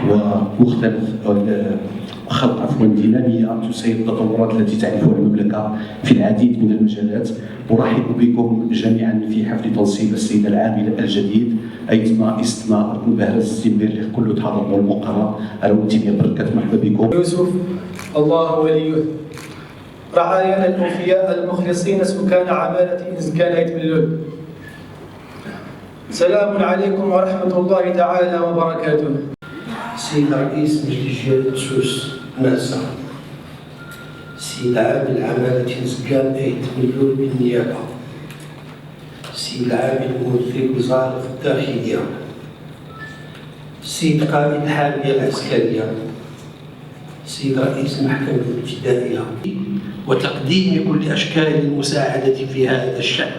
ومختلف وخلق ديناميه تسير التطورات التي تعرفها المملكه في العديد من المجالات. ارحب بكم جميعا في حفل تنصيب السيد العامل الجديد ايتما استماء مبهرة السمير كل تحضر والمقرة على وتيمية بركة. مرحبا بكم. يوسف الله وليه رعايانا الأوفياء المخلصين سكان عمالة إزكان يتملون. سلام عليكم ورحمة الله تعالى وبركاته. سيد رئيس مجلس جلالة سوس ناسا، سيد عامل عمالة إزكان يتملون بالنيابة، سيد عامل ممثل وزارة الداخلية، سيد قائد الحامية العسكرية، سيد رئيس المحكمة الابتدائية، وتقديم كل أشكال المساعدة في هذا الشأن.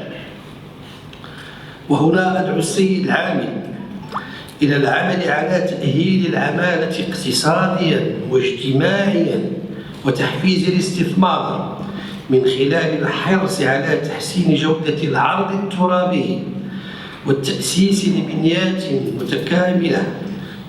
وهنا أدعو السيد العامل إلى العمل على تأهيل العمالة اقتصاديا واجتماعيا وتحفيز الاستثمار من خلال الحرص على تحسين جودة العرض الترابي والتأسيس لبنيات متكاملة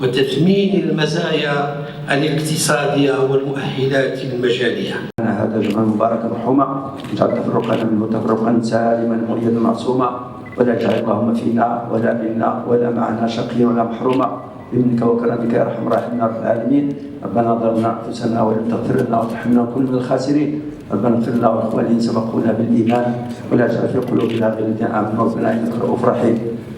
وتثمين المزايا الاقتصادية والمؤهلات المجالية. هذا جمع مبارك مرحومة، اجعل تفرقنا منه تفرقا سالما مؤيدا معصوما، ولا تجعل اللهم فينا ولا منا ولا معنا شقيا ولا محروما، بمنك وكرمك يا ارحم الراحمين رب العالمين. ربنا ظلمنا انفسنا وان تغفر لنا وترحمنا ونكون من الخاسرين. ربنا اغفر لنا واخواننا سبقونا بالايمان ولا تجعل في قلوبنا غير الذين امنوا ربنا انك رؤوف رحيم.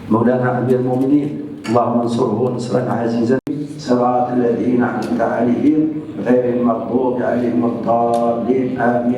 مولانا امير المؤمنين اللهم انصره نصرا عزيزا. صراط الذين انعمت عليهم غير المغضوب عليهم ولا الضالين امين.